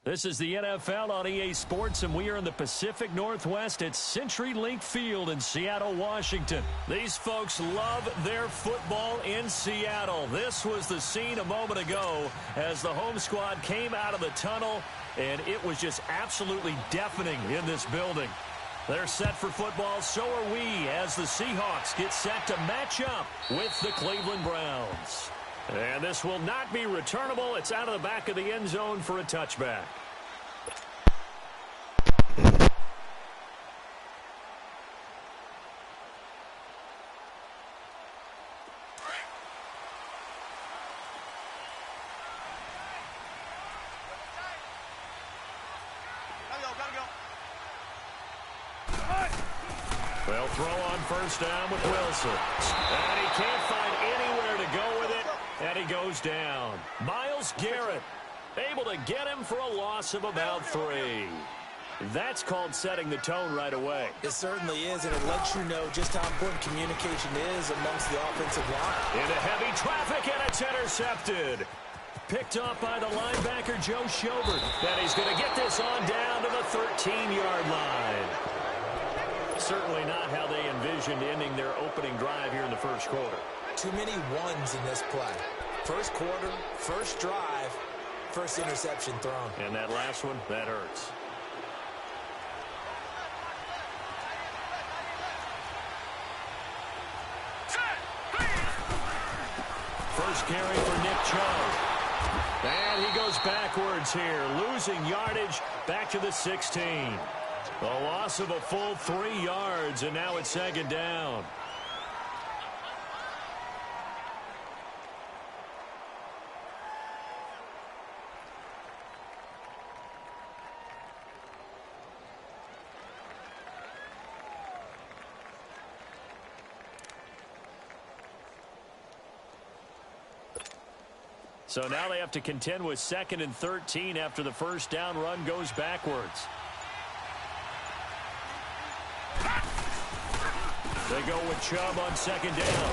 This is the NFL on EA Sports, and we are in the Pacific Northwest at CenturyLink Field in Seattle, Washington. These folks love their football in Seattle. This was the scene a moment ago as the home squad came out of the tunnel, and it was just absolutely deafening in this building. They're set for football, so are we, as the Seahawks get set to match up with the Cleveland Browns. And this will not be returnable. It's out of the back of the end zone for a touchback. They'll throw on first down with Wilson. And he can't find anywhere to go with it. And he goes down. Myles Garrett able to get him for a loss of about 3. That's called setting the tone right away. It certainly is, and it lets you know just how important communication is amongst the offensive line. Into heavy traffic, and it's intercepted. Picked up by the linebacker, Joe Schobert. And he's going to get this on down to the 13-yard line. Certainly not how they envisioned ending their opening drive here in the first quarter. Too many ones in this play. First quarter, first drive, first interception thrown. And that last one, that hurts. First carry for Nick Chubb. And he goes backwards here, losing yardage back to the 16. A loss of a full 3 yards, and now it's second down. So now they have to contend with 2nd and 13 after the first down run goes backwards. They go with Chubb on second down.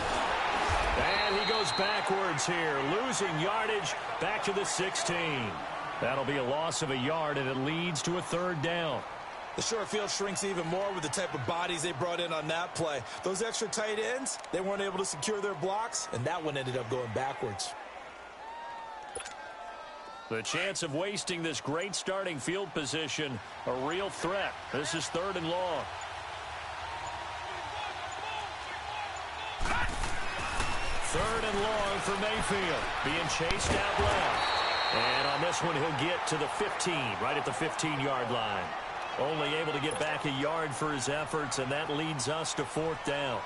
And he goes backwards here, losing yardage back to the 16. That'll be a loss of a yard, and it leads to a 3rd down. The short field shrinks even more with the type of bodies they brought in on that play. Those extra tight ends, they weren't able to secure their blocks, and that one ended up going backwards. The chance of wasting this great starting field position, a real threat. This is 3rd and long. Third and long for Mayfield, being chased out left. And on this one, he'll get to the 15, right at the 15-yard line. Only able to get back a yard for his efforts, and that leads us to 4th down.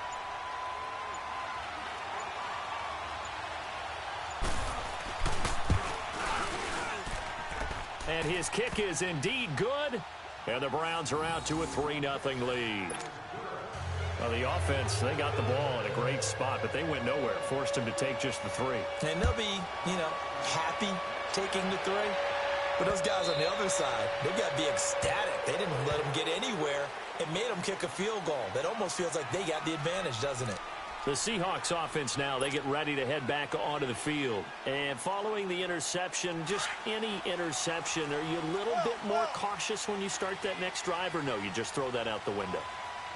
And his kick is indeed good, and the Browns are out to a 3-0 lead. Well, the offense, they got the ball in a great spot, but they went nowhere. Forced him to take just the 3. And they'll be, happy taking the 3. But those guys on the other side, they've got to be ecstatic. They didn't let them get anywhere. It made them kick a field goal. That almost feels like they got the advantage, doesn't it? The Seahawks offense now, they get ready to head back onto the field. And following the interception, just any interception, are you a little bit more cautious when you start that next drive, or no, you just throw that out the window?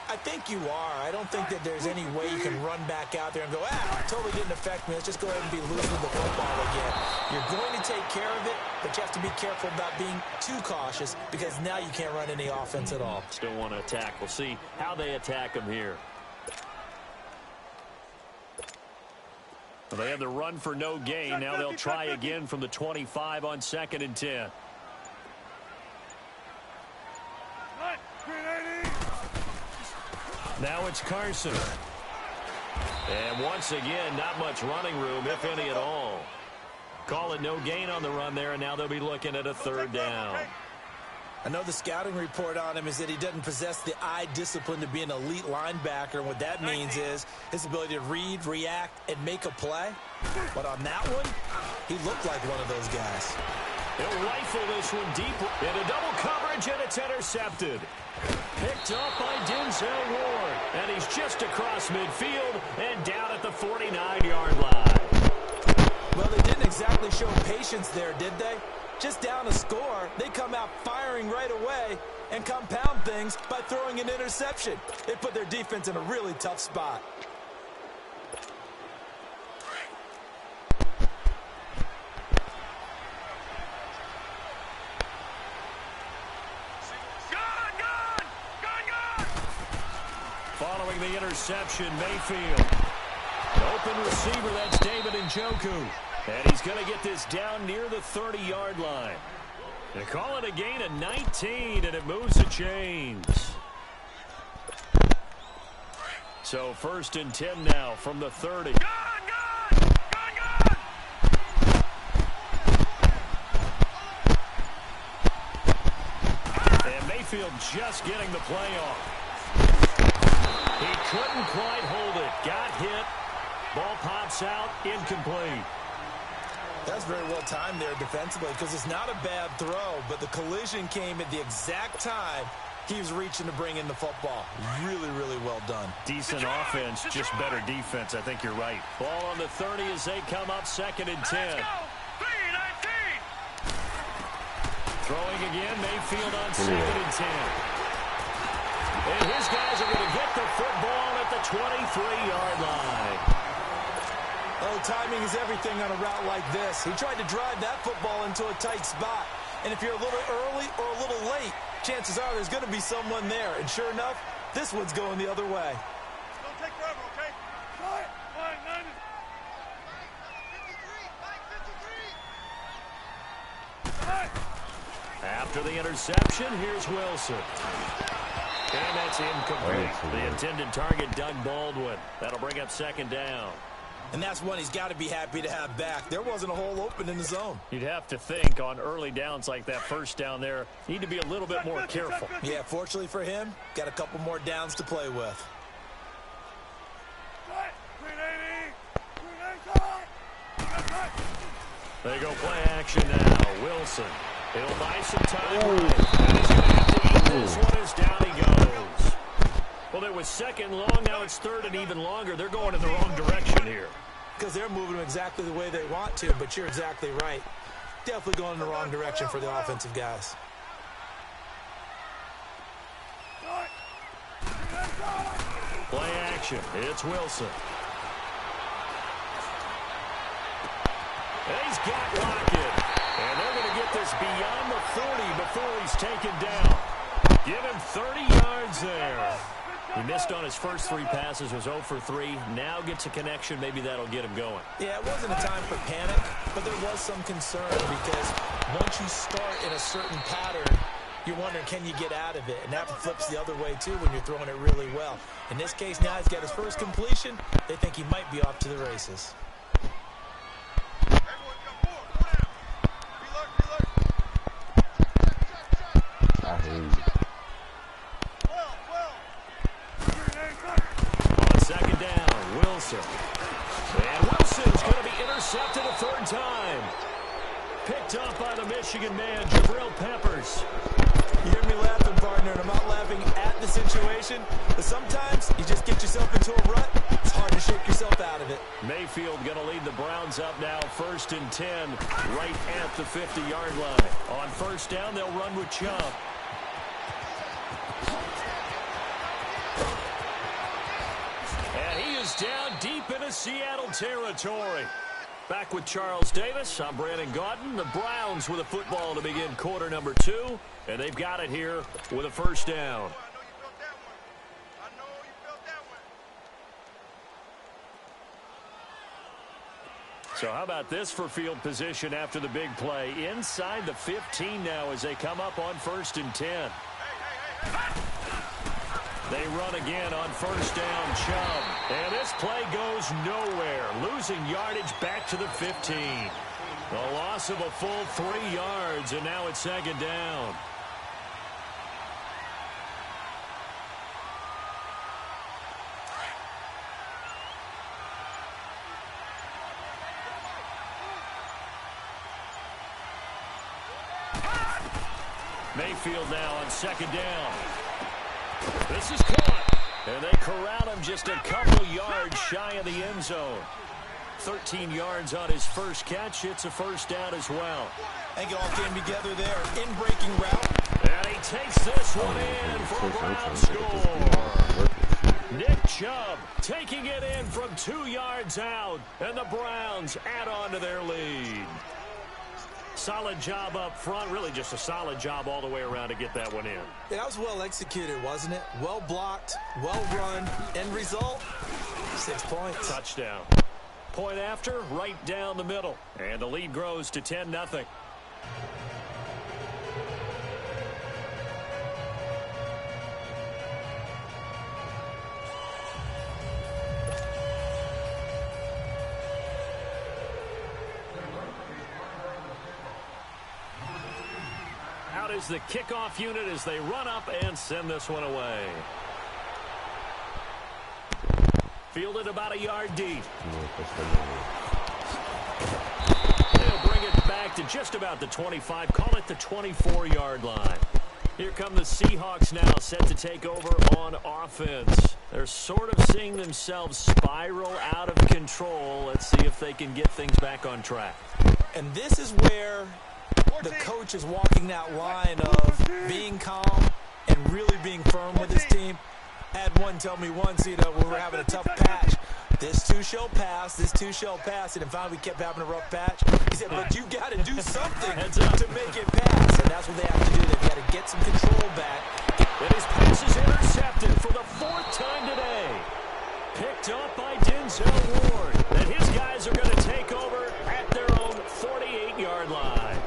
I think you are. I don't think that there's any way you can run back out there and go, totally didn't affect me. Let's just go ahead and be loose with the football again. You're going to take care of it, but you have to be careful about being too cautious because now you can't run any offense at all. Still want to attack. We'll see how they attack them here. Well, they have the run for no gain. Now they'll try again from the 25 on 2nd and 10. Now it's Carson. And once again, not much running room, if any at all. Call it no gain on the run there, and now they'll be looking at a 3rd down. I know the scouting report on him is that he doesn't possess the eye discipline to be an elite linebacker. And what that means is his ability to read, react, and make a play. But on that one, he looked like one of those guys. He'll rifle this one deep into double coverage, and it's intercepted. Picked up by Denzel Ward. And he's just across midfield and down at the 49-yard line. Well, they didn't exactly show patience there, did they? just down a score, they come out firing right away and compound things by throwing an interception. They put their defense in a really tough spot. Following the interception, Mayfield. Open receiver, that's David Njoku. And he's going to get this down near the 30-yard line. They call it a gain of 19, and it moves the chains. So 1st and 10 now from the 30. And Mayfield just getting the play off. He couldn't quite hold it. Got hit. Ball pops out. Incomplete. That's very well timed there defensively because it's not a bad throw, but the collision came at the exact time he was reaching to bring in the football. Really, really well done. Decent offense, just better defense. I think you're right. Ball on the 30 as they come up 2nd and 10. Throwing again, Mayfield on 2nd and 10. And his guys are going to get the football at the 23-yard line. Oh, timing is everything on a route like this. He tried to drive that football into a tight spot. And if you're a little early or a little late, chances are there's going to be someone there. And sure enough, this one's going the other way. Don't take forever, okay? After the interception, here's Wilson. And that's incomplete. The intended target, Doug Baldwin. That'll bring up 2nd down. And that's one he's got to be happy to have back. There wasn't a hole open in the zone. You'd have to think on early downs like that, 1st down there, need to be a little bit more careful. Yeah, fortunately for him, got a couple more downs to play with. They go play action now. Wilson. He'll buy some time. And he's going to have to eat this one as down he goes. Well, it was 2nd long. Now it's 3rd and even longer. They're going in the wrong direction here. Because they're moving them exactly the way they want to, but you're exactly right. Definitely going in the wrong direction for the offensive guys. Play action. It's Wilson. And he's got Lockett. And they're going to get this beyond the 40 before he's taken down. Give him 30 yards there. He missed on his first 3 passes, was 0 for 3. Now gets a connection. Maybe that'll get him going. Yeah, it wasn't a time for panic, but there was some concern because once you start in a certain pattern, you're wondering, can you get out of it? And that flips the other way, too, when you're throwing it really well. In this case, now he's got his first completion. They think he might be off to the races. On 2nd down, Wilson. And Wilson's going to be intercepted a 3rd time. Picked up by the Michigan man, Jabril Peppers. You hear me laughing, partner, and I'm not laughing at the situation, but sometimes you just get yourself into a rut. It's hard to shake yourself out of it. Mayfield going to lead the Browns up now, 1st and 10, right at the 50-yard line. On 1st down, they'll run with Chubb. And he is down deep into Seattle territory. Back with Charles Davis, I'm Brandon Gaudin. The Browns with a football to begin quarter number 2, and they've got it here with a 1st down. So how about this for field position after the big play? Inside the 15 now as they come up on 1st and 10. They run again on 1st down, Chubb. And this play goes nowhere. Losing yardage back to the 15. The loss of a full 3 yards, and now it's 2nd down. Mayfield now on 2nd down. This is caught. And they corral him just a couple yards shy of the end zone. 13 yards on his first catch. It's a first down as well. I think it all came together there. In breaking route. And he takes this one in for a Brown score. Nick Chubb taking it in from 2 yards out. And the Browns add on to their lead. Solid job up front. Really just a solid job all the way around to get that one in. Yeah, that was well executed, wasn't it? Well blocked, well run. End result, 6 points. Touchdown. Point after, right down the middle. And the lead grows to 10-0. Out is the kickoff unit as they run up and send this one away. Fielded about a yard deep. They'll bring it back to just about the 25. Call it the 24-yard line. Here come the Seahawks now, set to take over on offense. They're sort of seeing themselves spiral out of control. Let's see if they can get things back on track. And this is where the coach is walking that line of being calm and really being firm with his team. Had one tell me once, when we were having a tough patch, this too shall pass, this too shall pass, and finally we kept having a rough patch. He said, but you got to do something to make it pass, and that's what they have to do. They've got to get some control back. And his pass is intercepted for the 4th time today. Picked up by Denzel Ward. And his guys are going to take over at their own 48-yard line.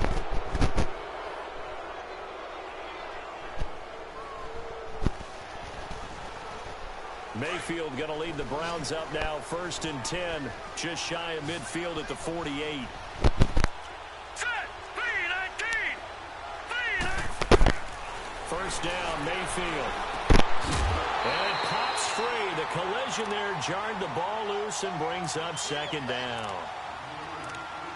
Mayfield going to lead the Browns up now, 1st and 10, just shy of midfield at the 48. First down, Mayfield. And it pops free. The collision there jarred the ball loose and brings up 2nd down.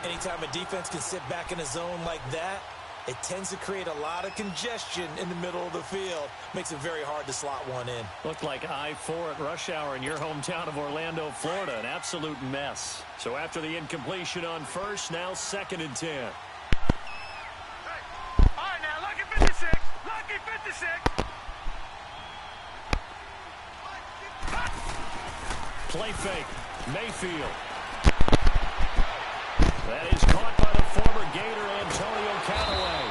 Anytime a defense can sit back in a zone like that, it tends to create a lot of congestion in the middle of the field. Makes it very hard to slot one in. Looked like I-4 at rush hour in your hometown of Orlando, Florida. An absolute mess. So after the incompletion on first, now 2nd and 10. Hey. All right, now, lucky 56. Lucky 56. Play fake. Mayfield. That is caught by the former Gator, Antonio Callaway.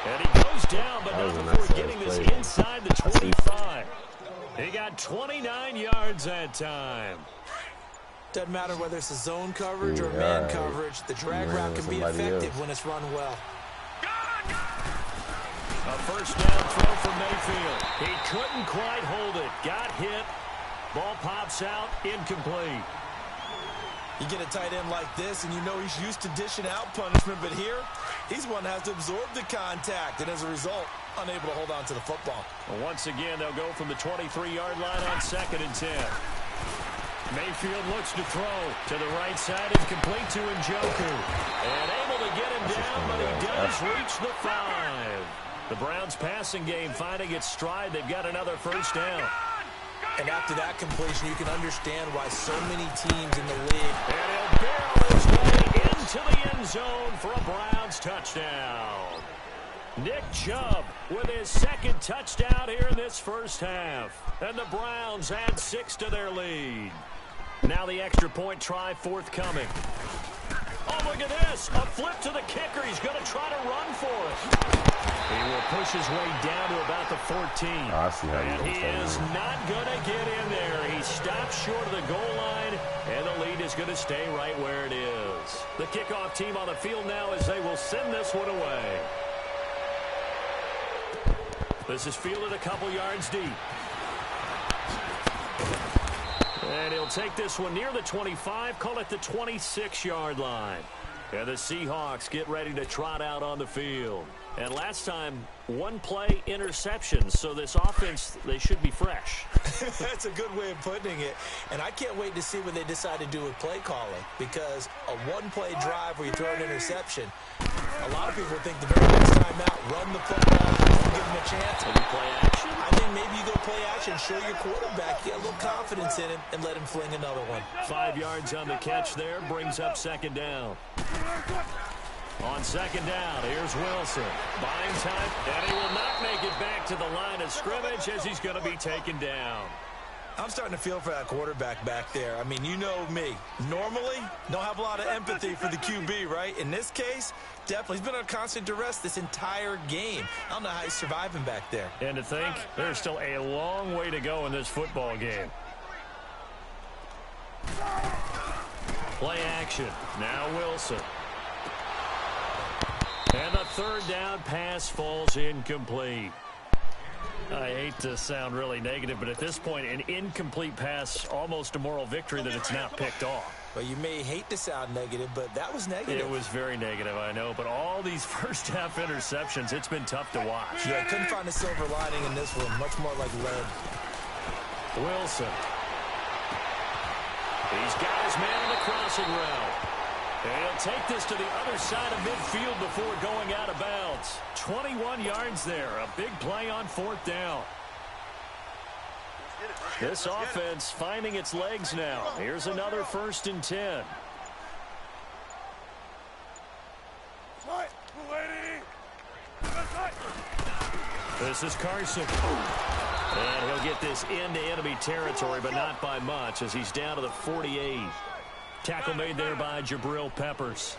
And he goes down, but not before getting this inside the 25. He got 29 yards that time. Doesn't matter whether it's a zone coverage or man coverage. The drag route can be effective when it's run well. A first down throw for Mayfield. He couldn't quite hold it. Got hit. Ball pops out. Incomplete. You get a tight end like this, and you know he's used to dishing out punishment, but here, he's one that has to absorb the contact, and as a result, unable to hold on to the football. Well, once again, they'll go from the 23-yard line on 2nd and 10. Mayfield looks to throw to the right side, incomplete to Njoku. And able to get him down, but he does reach the 5. The Browns' passing game finding its stride. They've got another first down. And after that completion, you can understand why so many teams in the league. And he'll barrel his way into the end zone for a Browns touchdown. Nick Chubb with his 2nd touchdown here in this first half. And the Browns add 6 to their lead. Now the extra point try forthcoming. Oh, look at this. A flip to the kicker. He's going to try to run for it. He will push his way down to about the 14. And he is not going to get in there. He stops short of the goal line, and the lead is going to stay right where it is. The kickoff team on the field now as they will send this one away. This is fielded a couple yards deep. And he'll take this one near the 25, call it the 26-yard line. And the Seahawks get ready to trot out on the field. And last time, 1 play interception, so this offense, they should be fresh. That's a good way of putting it. And I can't wait to see what they decide to do with play calling, because a 1-play drive where you throw an interception, A lot of people think the very next time out, run the football, give him a chance. Maybe play action? I think maybe you go play action, show your quarterback, get a little confidence in him, and let him fling another one. 5 yards on the catch there, brings up second down. On second down, here's Wilson. Buying time, and he will not make it back to the line of scrimmage as he's going to be taken down. I'm starting to feel for that quarterback back there. I mean, you know me. Normally, don't have a lot of empathy for the QB, right? In this case, definitely. He's been under constant duress this entire game. I don't know how he's surviving back there. And to think, there's still a long way to go in this football game. Play action. Now Wilson. And the third down pass falls incomplete. I hate to sound really negative, but at this point, an incomplete pass, almost a moral victory that it's not picked off. Well, you may hate to sound negative, but that was negative. It was very negative, I know, but all these first-half interceptions, it's been tough to watch. Yeah, I couldn't find a silver lining in this one, much more like lead. Wilson. He's got his man on the crossing route. And he'll take this to the other side of midfield before going out of bounds. 21 yards there. A big play on fourth down. This offense finding its legs now. Here's another 1st and 10. This is Carson. And he'll get this into enemy territory, but not by much as he's down to the 48. Tackle made there by Jabril Peppers.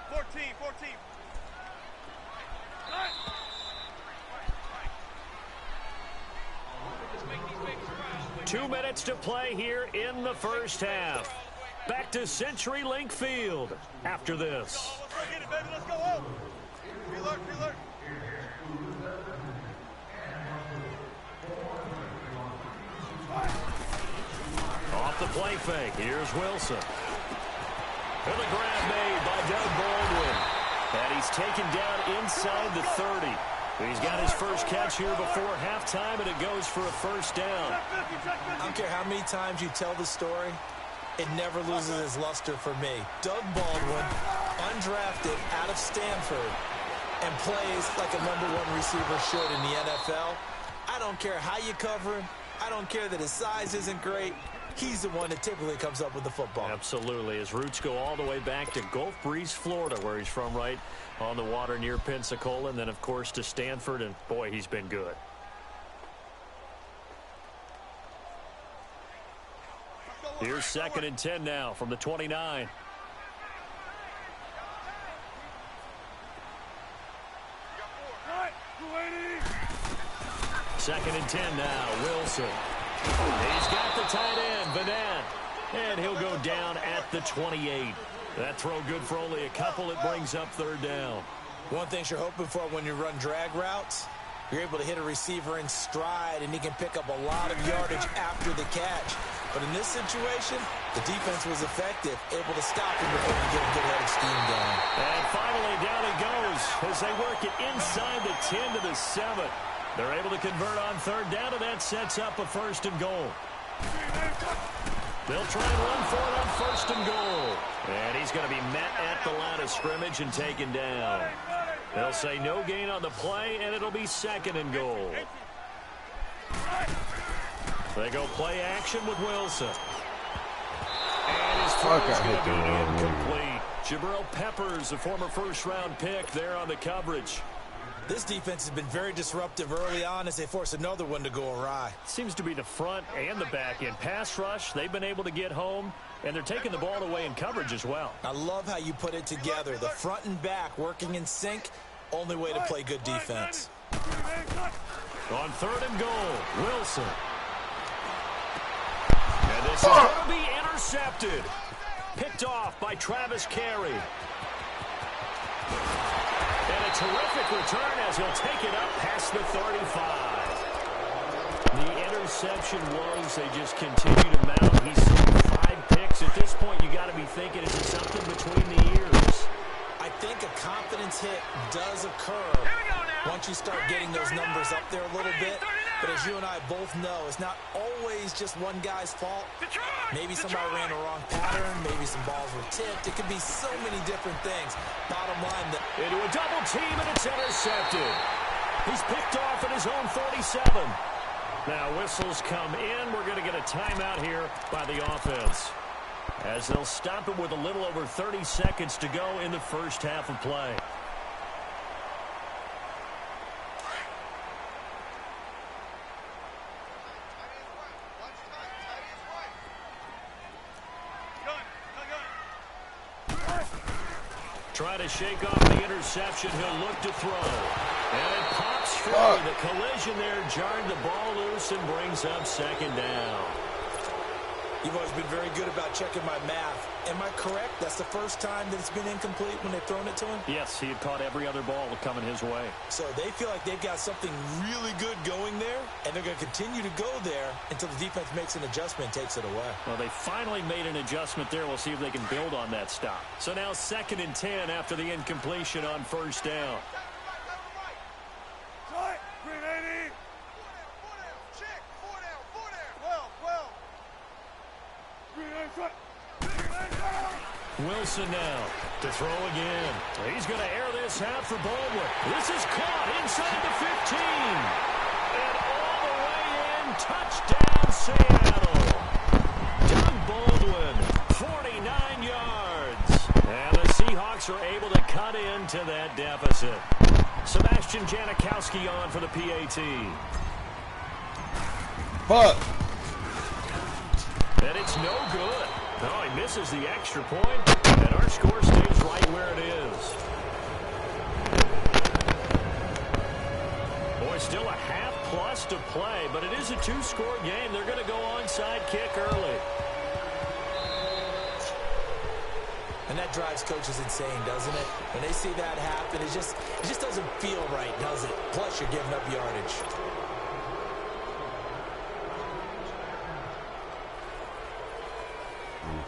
14. 2 minutes to play here in the first half. Back to CenturyLink Field after this. Let's get it, baby. Let's go home. Prealert. Off the play fake, here's Wilson. And the grab made by Doug Baldwin. And he's taken down inside the 30. He's got his first catch here before halftime, and it goes for a first down. I don't care how many times you tell the story, it never loses its luster for me. Doug Baldwin, undrafted out of Stanford, and plays like a #1 receiver should in the NFL. I don't care how you cover him. I don't care that his size isn't great. He's the one that typically comes up with the football. Absolutely. His roots go all the way back to Gulf Breeze, Florida, where he's from, right on the water near Pensacola, and then, of course, to Stanford, and, boy, he's been good. Here's 2nd and 10 now from the 29. Second and 10 now, Wilson. He's got the tight end, Vanette, and he'll go down at the 28. That throw good for only a couple. It brings up 3rd down. One thing you're hoping for when you run drag routes, you're able to hit a receiver in stride, and he can pick up a lot of yardage after the catch. But in this situation, the defense was effective, able to stop him before he get a good head of steam going. And finally, down he goes as they work it inside the 10 to the 7. They're able to convert on 3rd down, and that sets up a 1st and goal. They'll try and run for it on 1st and goal. And he's going to be met at the line of scrimmage and taken down. They'll say no gain on the play, and it'll be 2nd and goal. They go play action with Wilson. And his throw is going to be incomplete. Jabril Peppers, a former 1st-round pick, there on the coverage. This defense has been very disruptive early on as they force another one to go awry. Seems to be the front and the back end. Pass rush, they've been able to get home, and they're taking the ball away in coverage as well. I love how you put it together. The front and back working in sync, only way to play good defense. On 3rd and goal, Wilson. And this is going to be intercepted. Picked off by Travis Carey. And a terrific return as he'll take it up past the 35. The interception woes, they just continue to mount. He's seen 5 picks. At this point, you got to be thinking, is it something between the ears? I think a confidence hit does occur once you start getting those numbers up there a little bit. But as you and I both know, it's not always just one guy's fault. Maybe somebody ran the wrong pattern. Maybe some balls were tipped. It could be so many different things. Bottom line, into a double team, and it's intercepted. He's picked off at his own 47. Now whistles come in. We're going to get a timeout here by the offense, as they'll stop it with a little over 30 seconds to go in the first half of play. Try to shake off the interception. He'll look to throw. And it pops free. The collision there jarred the ball loose and brings up second down. You've always been very good about checking my math. Am I correct? That's the first time that it's been incomplete when they've thrown it to him? Yes, he had caught every other ball coming his way. So they feel like they've got something really good going there, and they're going to continue to go there until the defense makes an adjustment and takes it away. Well, they finally made an adjustment there. We'll see if they can build on that stop. So now 2nd and 10 after the incompletion on first down. Wilson now to throw again. He's going to air this out for Baldwin. This is caught inside the 15. And all the way in, touchdown Seattle. Doug Baldwin, 49 yards. And the Seahawks are able to cut into that deficit. Sebastian Janikowski on for the PAT. Fuck. And it's no good. No, he misses the extra point, and our score stays right where it is. Boy, still a half-plus to play, but it is a 2-score game. They're going to go onside kick early. And that drives coaches insane, doesn't it? When they see that happen, it just doesn't feel right, does it? Plus, you're giving up yardage.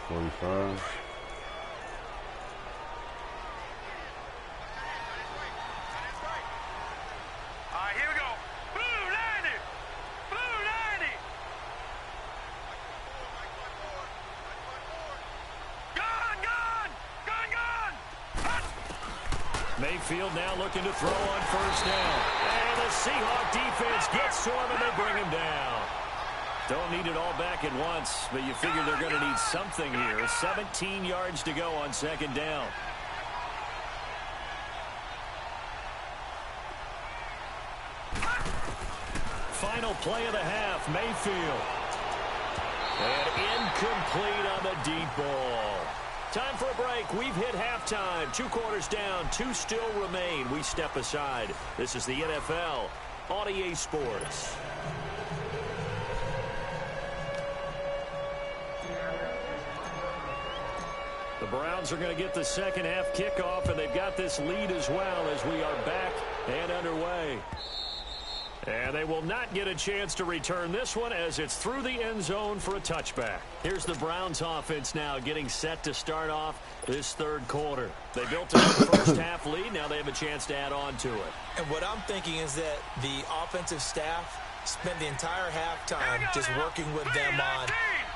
45. Here we go. Blue 90. Blue 90. Gone. Mayfield now looking to throw on first down. And the Seahawk defense gets to him, and they bring him down. Don't need it all back at once, but you figure they're going to need something here. 17 yards to go on second down. Final play of the half, Mayfield. And incomplete on the deep ball. Time for a break. We've hit halftime. 2 quarters down, 2 still remain. We step aside. This is the NFL on EA Sports. The Browns are going to get the second half kickoff, and they've got this lead as well as we are back and underway. And they will not get a chance to return this one as it's through the end zone for a touchback. Here's the Browns offense now getting set to start off this third quarter. They built a first half lead. Now they have a chance to add on to it. And what I'm thinking is that the offensive staff spent the entire halftime just working with them on,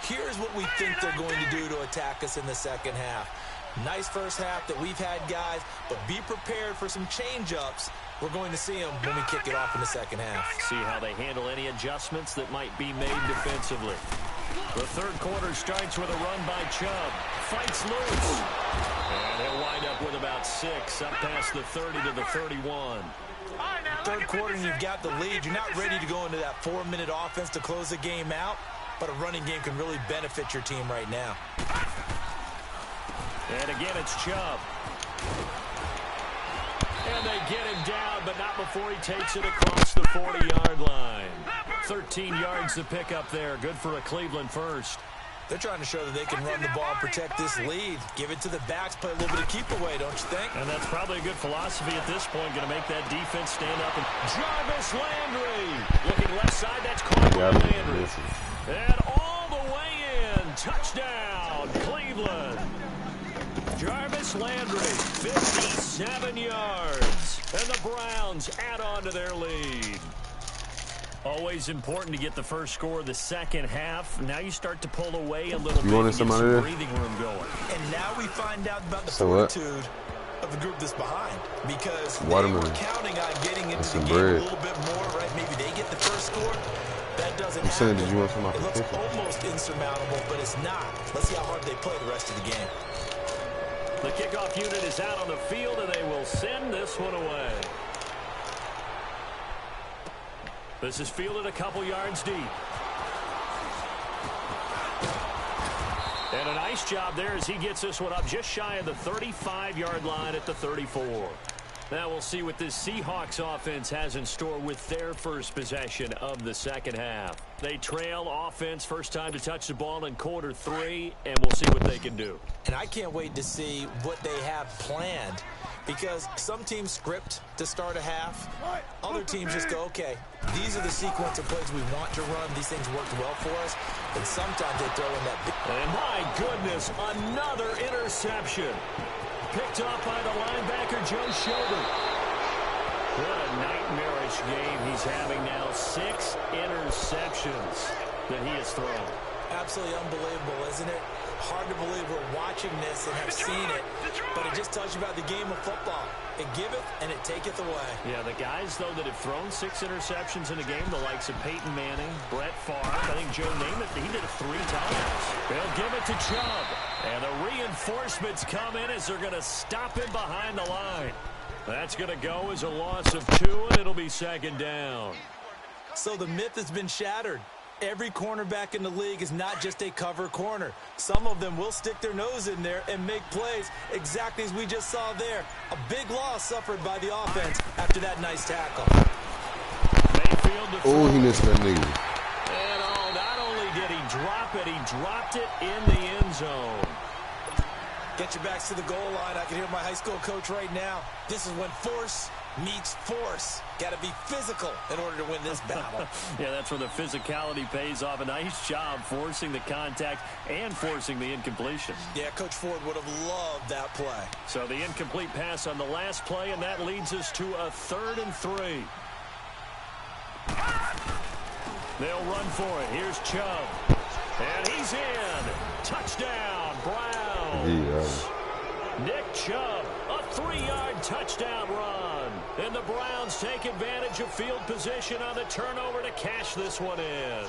here's what we think they're going to do to attack us in the second half. Nice first half that we've had, guys, but be prepared for some change-ups. We're going to see them when we kick it off in the second half. See how they handle any adjustments that might be made defensively. The third quarter starts with a run by Chubb. Fights loose. And he'll wind up with about 6 up past the 30 to the 31. Third quarter and you've got the lead. You're not ready to go into that 4-minute offense to close the game out, but a running game can really benefit your team right now. And again, it's Chubb. And they get him down, but not before he takes it across the 40-yard line. 13 yards to pick up there. Good for a Cleveland first. They're trying to show that they can run the ball and protect this lead. Give it to the backs, play a little bit of keep away, don't you think? And that's probably a good philosophy at this point. Going to make that defense stand up. And Jarvis Landry looking left side. That's caught by Landry. And all the way in. Touchdown, Cleveland. Jarvis Landry, 57 yards. And the Browns add on to their lead. Always important to get the first score of the second half. Now you start to pull away a little bit wanted and get some some out of breathing room going. And now we find out about the So what? fortitude of the group that's behind, because they Watermelon. were counting on getting into some the game bread. a little bit more, right? Maybe they get the first score. That doesn't You saying, happen. did you want some off It the looks kitchen? almost insurmountable, but it's not. Let's see how hard they play the rest of the game. The kickoff unit is out on the field, and they will send this one away. This is fielded a couple yards deep. And a nice job there as he gets this one up just shy of the 35-yard line at the 34. Now we'll see what this Seahawks offense has in store with their first possession of the second half. They trail offense, first time to touch the ball in quarter 3, and we'll see what they can do. And I can't wait to see what they have planned, because some teams script to start a half. Other teams just go, okay, these are the sequence of plays we want to run. These things worked well for us. And sometimes they throw in that big... And my goodness, another interception. Picked off by the linebacker, Joe Schobert. What a nightmarish game he's having now. 6 interceptions that he has thrown. Absolutely unbelievable, isn't it? Hard to believe we're watching this and have seen it, but it just tells you about the game of football. It giveth and it taketh away. Yeah, the guys, though, that have thrown 6 interceptions in a game, the likes of Peyton Manning, Brett Favre, I think Joe Namath, he did it 3 times. They'll give it to Chubb. And the reinforcements come in as they're going to stop him behind the line. That's going to go as a loss of 2, and it'll be second down. So the myth has been shattered. Every cornerback in the league is not just a cover corner. Some of them will stick their nose in there and make plays exactly as we just saw there. A big loss suffered by the offense after that nice tackle. Mayfield to throw. Oh, he missed that nigga. And not only did he drop it, he dropped it in the end zone. Get your backs to the goal line. I can hear my high school coach right now. This is when force meets force. Got to be physical in order to win this battle. Yeah, that's where the physicality pays off. A nice job forcing the contact and forcing the incompletion. Yeah, Coach Ford would have loved that play. So the incomplete pass on the last play, and that leads us to a 3rd and 3. They'll run for it. Here's Chubb. And he's in. Touchdown, Browns. Yeah. Nick Chubb, a 3-yard touchdown run. And the Browns take advantage of field position on the turnover to cash this one in.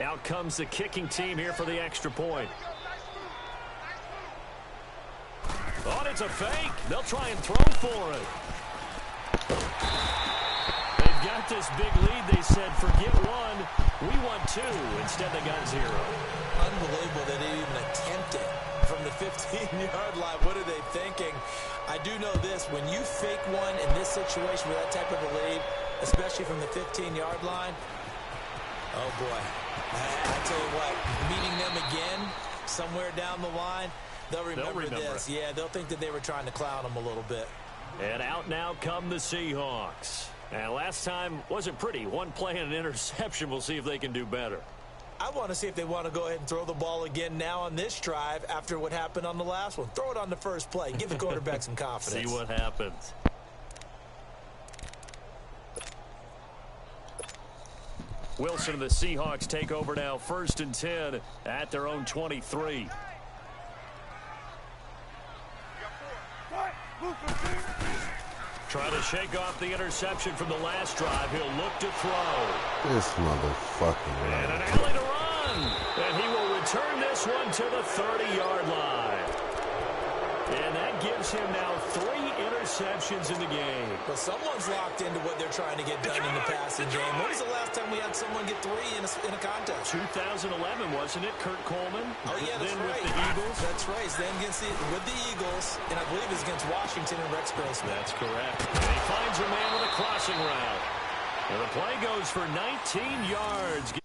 Out comes the kicking team here for the extra point. Oh, it's a fake. They'll try and throw for it. They've got this big lead. They said, forget 1. We want 2. Instead, they got 0. Unbelievable that they even attempted from the 15-yard line. What are they thinking? I do know this. When you fake one in this situation with that type of a lead, especially from the 15-yard line, oh, boy. I tell you what, meeting them again somewhere down the line, they'll remember this. Yeah, they'll think that they were trying to clown them a little bit. And out now come the Seahawks. And last time wasn't pretty. 1 play and an interception. We'll see if they can do better. I want to see if they want to go ahead and throw the ball again now on this drive after what happened on the last one. Throw it on the first play. Give the quarterback some confidence. See what happens. Wilson and the Seahawks take over now, 1st and 10 at their own 23. Trying to shake off the interception from the last drive. He'll look to throw. This motherfucker. And an alley to run. And he will return this one to the 30-yard line. And that gives him now 3 interceptions in the game. Well, someone's locked into what they're trying to get done in the passing game. When was the last time we had someone get 3 in a contest? 2011, wasn't it? Kurt Coleman. Oh, yeah, that's then right. with the Eagles. That's right. Then with the Eagles, and I believe it was against Washington and Rex Grossman. That's correct. And he finds a man with a crossing route. And the play goes for 19 yards.